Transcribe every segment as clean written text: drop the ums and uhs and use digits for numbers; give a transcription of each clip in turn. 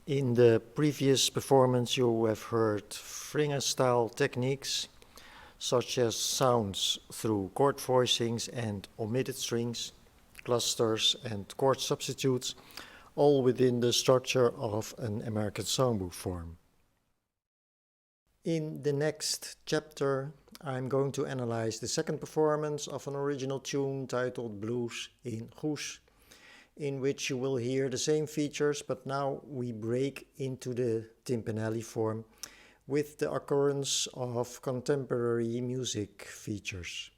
In the previous performance you have heard fingerstyle techniques such as sounds through chord voicings and omitted strings, clusters and chord substitutes, all within the structure of an American songbook form. In the next chapter I'm going to analyze the second performance of an original tune titled LOOS Den Haag, in which you will hear the same features, but now we break into the timpanelli form with the occurrence of contemporary music features.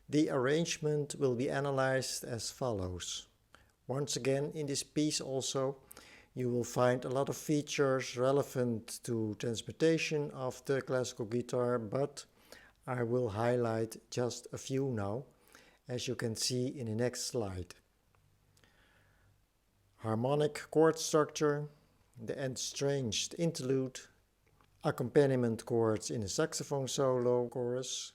The arrangement will be analyzed as follows. Once again, in this piece also, you will find a lot of features relevant to transmutation of the classical guitar, but I will highlight just a few now, as you can see in the next slide. Harmonic chord structure, the estranged interlude, accompaniment chords in a saxophone solo chorus,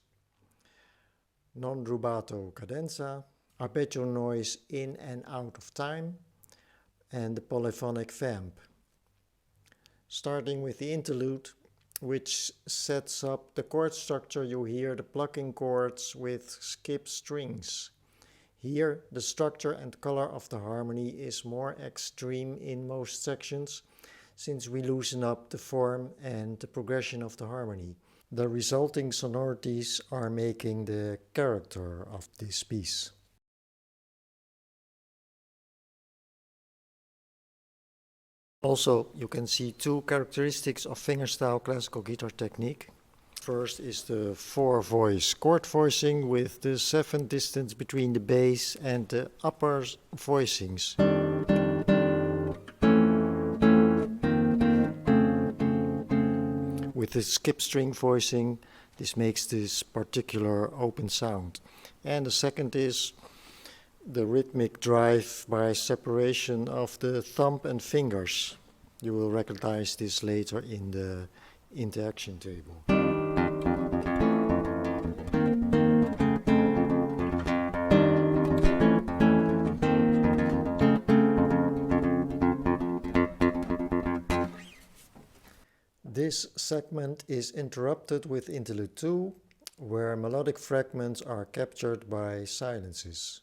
non-rubato cadenza, arpeggio noise in and out of time, and the polyphonic vamp. Starting with the interlude, which sets up the chord structure, you hear the plucking chords with skip strings. Here the structure and color of the harmony is more extreme in most sections, since we loosen up the form and the progression of the harmony. The resulting sonorities are making the character of this piece. Also, you can see two characteristics of fingerstyle classical guitar technique. First is the 4-voice chord voicing with the 7th distance between the bass and the upper voicings. With the skip string voicing, this makes this particular open sound. And the second is the rhythmic drive by separation of the thumb and fingers. You will recognize this later in the interaction table. This segment is interrupted with interlude 2, where melodic fragments are captured by silences.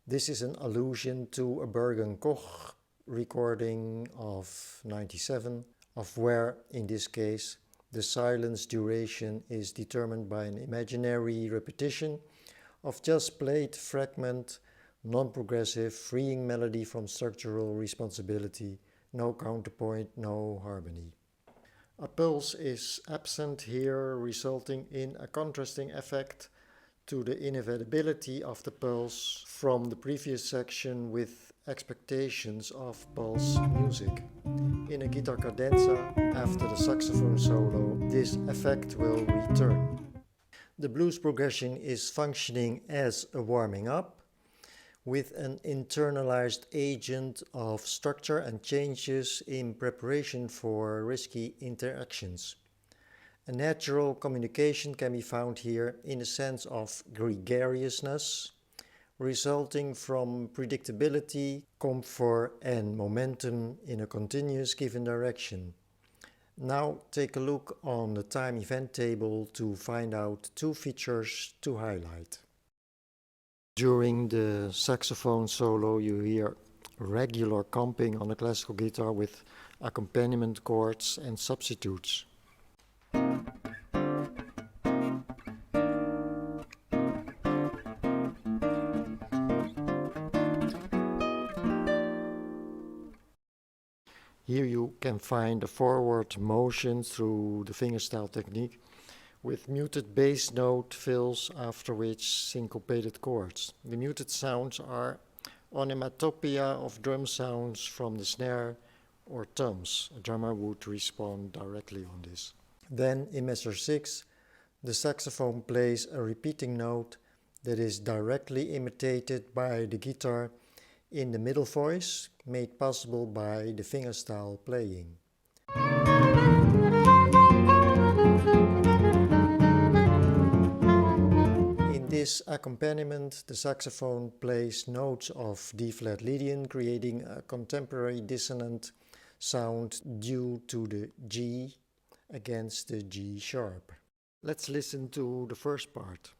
This is an allusion to a Bergen-Koch recording of 97, of where, in this case, the silence duration is determined by an imaginary repetition of just played fragment, non-progressive, freeing melody from structural responsibility, no counterpoint, no harmony. A pulse is absent here, resulting in a contrasting effect to the inevitability of the pulse from the previous section with expectations of pulse music. In a guitar cadenza, after the saxophone solo, this effect will return. The blues progression is functioning as a warming up, with an internalized agent of structure and changes in preparation for risky interactions. A natural communication can be found here in the sense of gregariousness, resulting from predictability, comfort and momentum in a continuous given direction. Now take a look on the time event table to find out two features to highlight. During the saxophone solo you hear regular comping on the classical guitar with accompaniment chords and substitutes. Here you can find a forward motion through the fingerstyle technique with muted bass note fills, after which syncopated chords. The muted sounds are onomatopoeia of drum sounds from the snare or toms. A drummer would respond directly on this. Then in measure 6, the saxophone plays a repeating note that is directly imitated by the guitar in the middle voice, made possible by the fingerstyle playing. this accompaniment, the saxophone plays notes of D-flat Lydian, creating a contemporary dissonant sound due to the G against the G sharp. Let's listen to the first part.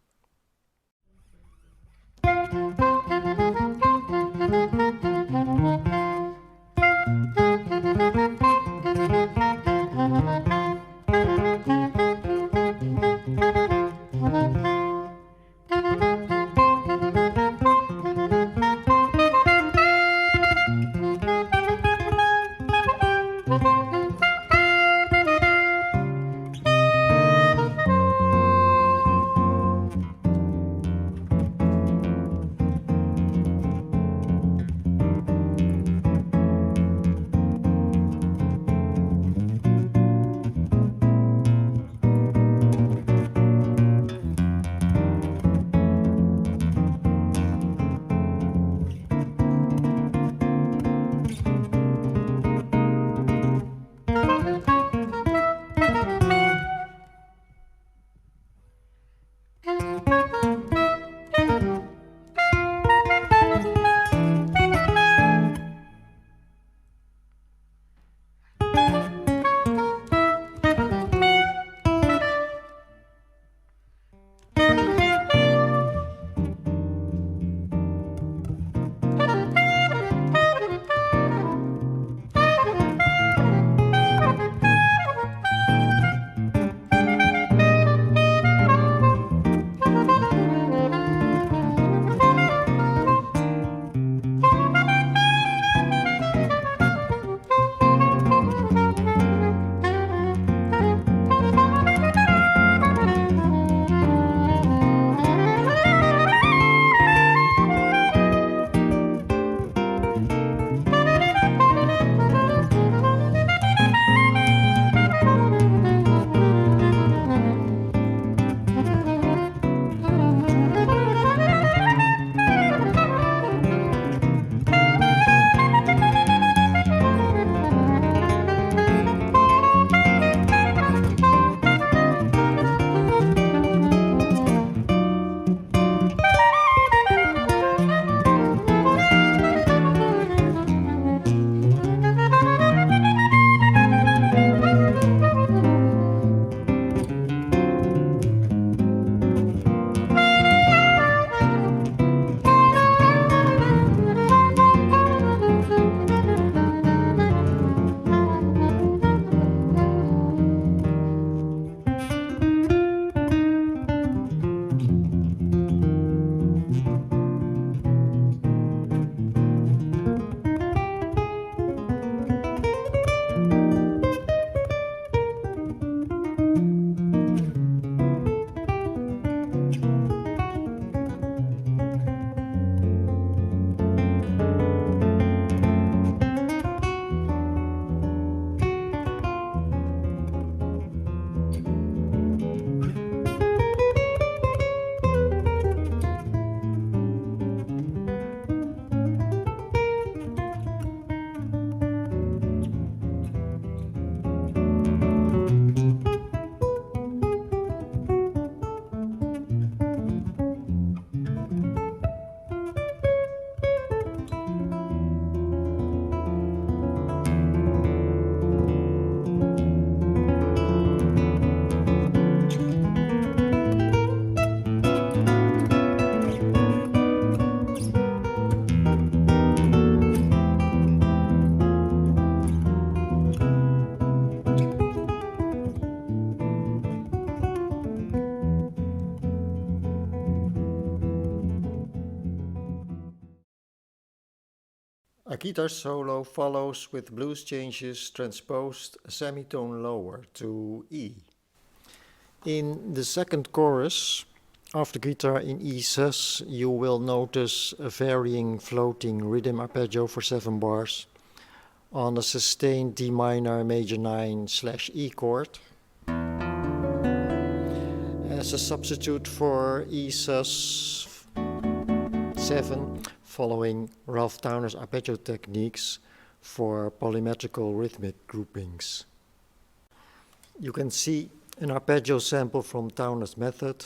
A guitar solo follows with blues changes transposed a semitone lower to E. In the second chorus of the guitar in E sus, you will notice a varying floating rhythm arpeggio for 7 bars on a sustained D minor major 9/E chord as a substitute for E sus 7, following Ralph Towner's arpeggio techniques for polymetrical rhythmic groupings. You can see an arpeggio sample from Towner's method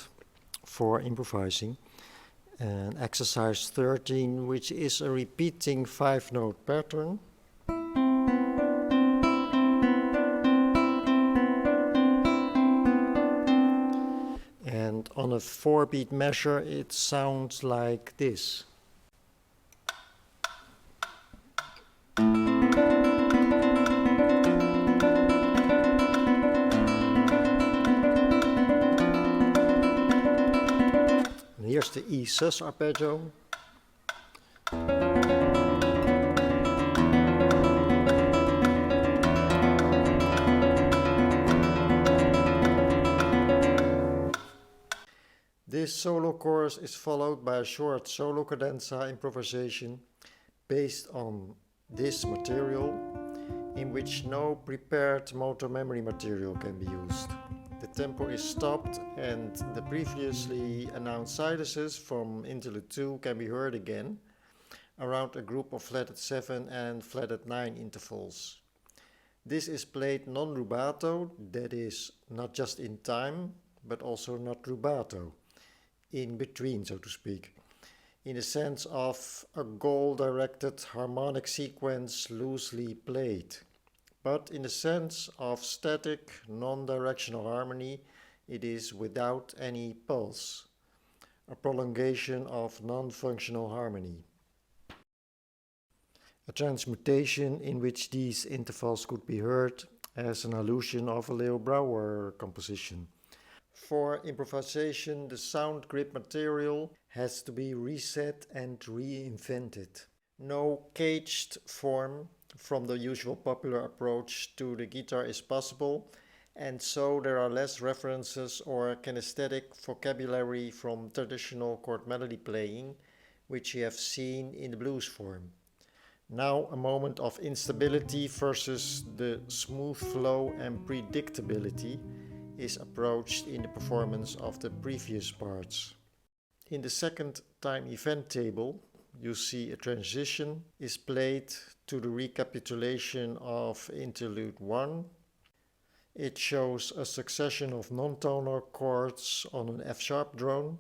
for improvising. And exercise 13, which is a repeating 5-note pattern. And on a 4-beat measure, it sounds like this. Here's the E sus arpeggio. This solo chorus is followed by a short solo cadenza improvisation based on this material, in which no prepared motor memory material can be used. The tempo is stopped and the previously announced silences from interlude 2 can be heard again around a group of flatted 7 and flatted 9 intervals. This is played non-rubato, that is not just in time, but also not rubato, in between, so to speak, in the sense of a goal-directed harmonic sequence loosely played. But in the sense of static, non-directional harmony, it is without any pulse, a prolongation of non-functional harmony. A transmutation in which these intervals could be heard as an allusion of a Leo Brouwer composition. For improvisation, the sound grid material has to be reset and reinvented. No caged form from the usual popular approach to the guitar is possible, and so there are less references or kinesthetic vocabulary from traditional chord melody playing, which you have seen in the blues form. Now a moment of instability versus the smooth flow and predictability is approached in the performance of the previous parts. In the second time event table, you see a transition is played to the recapitulation of interlude 1. It shows a succession of non-tonal chords on an F-sharp drone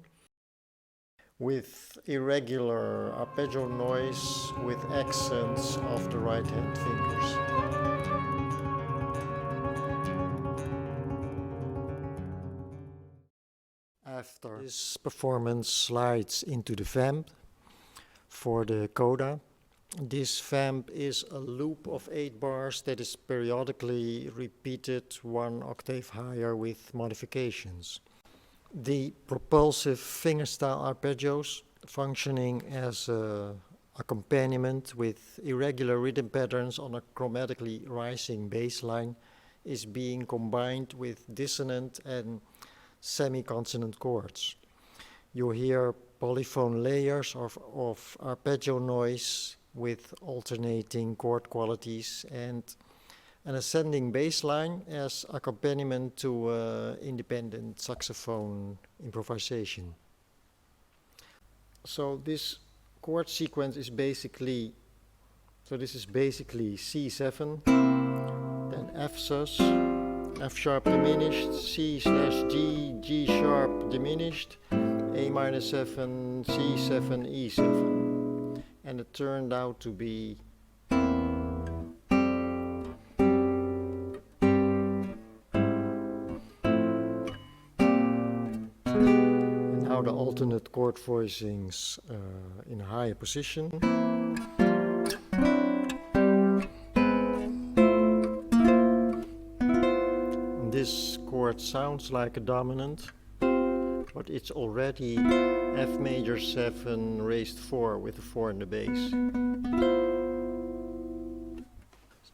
with irregular arpeggio noise with accents of the right hand fingers. After this performance slides into the vamp for the coda. This vamp is a loop of 8 bars that is periodically repeated 1 octave higher with modifications. The propulsive fingerstyle arpeggios, functioning as an accompaniment with irregular rhythm patterns on a chromatically rising bass line, is being combined with dissonant and semi-consonant chords. You hear polyphone layers of arpeggio noise with alternating chord qualities and an ascending bass line as accompaniment to independent saxophone improvisation. So this chord sequence is basically, this is basically C7, then F sus, F sharp diminished, C slash G, G sharp diminished, A minor 7, C7, E7. And it turned out to be now the alternate chord voicings in a higher position. And this chord sounds like a dominant, but it's already F major 7 raised 4 with a 4 in the bass.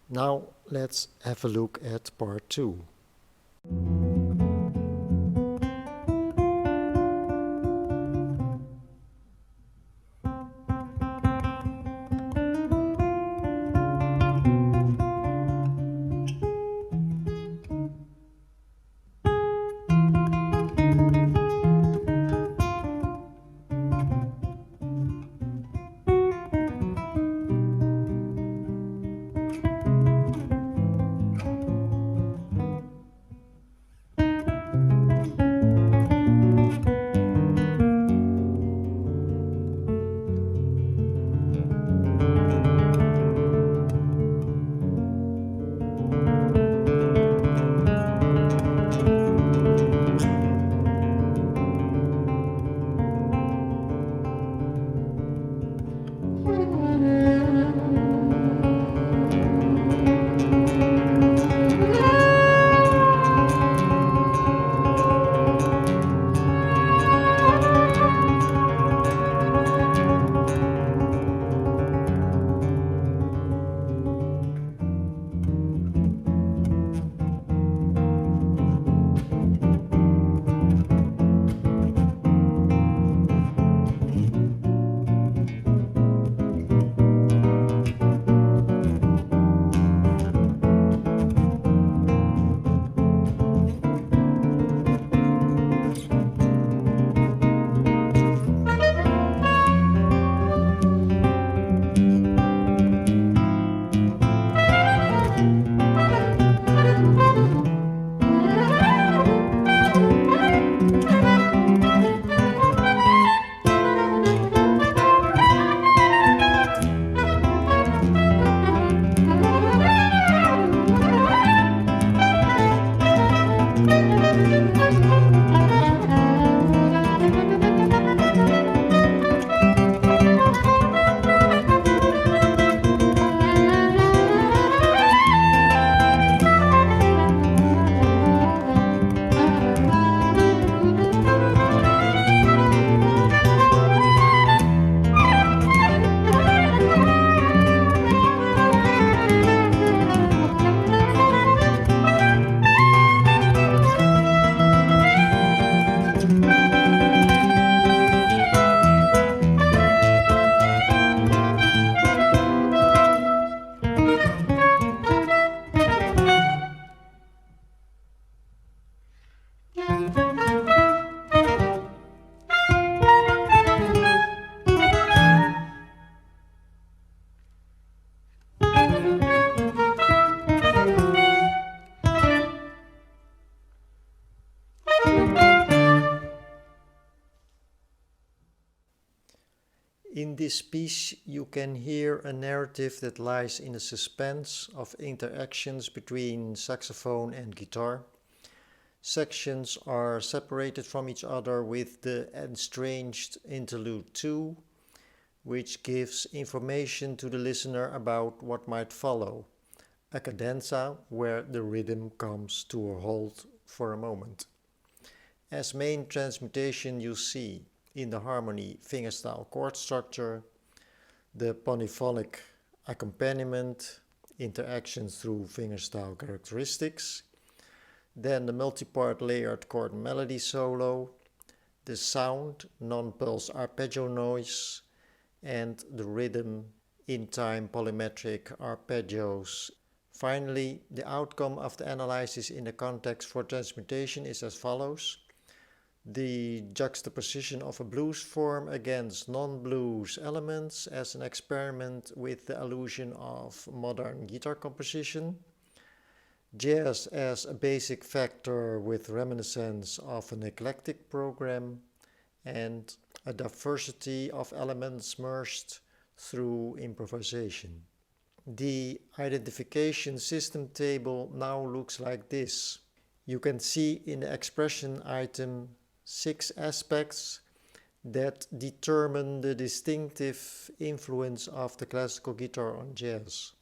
Now let's have a look at part 2. In this piece you can hear a narrative that lies in a suspense of interactions between saxophone and guitar. Sections are separated from each other with the estranged interlude 2, which gives information to the listener about what might follow, a cadenza where the rhythm comes to a halt for a moment. As main transmutation you see in the harmony fingerstyle chord structure, the polyphonic accompaniment, interactions through fingerstyle characteristics, then the multi-part layered chord melody solo, the sound, non-pulse arpeggio noise, and the rhythm in time polymetric arpeggios. Finally, the outcome of the analysis in the context for transmutation is as follows. The juxtaposition of a blues form against non-blues elements as an experiment with the illusion of modern guitar composition. Jazz as a basic factor with reminiscence of an eclectic program, and a diversity of elements merged through improvisation. The identification system table now looks like this. You can see in the expression item 6 aspects that determine the distinctive influence of the classical guitar on jazz.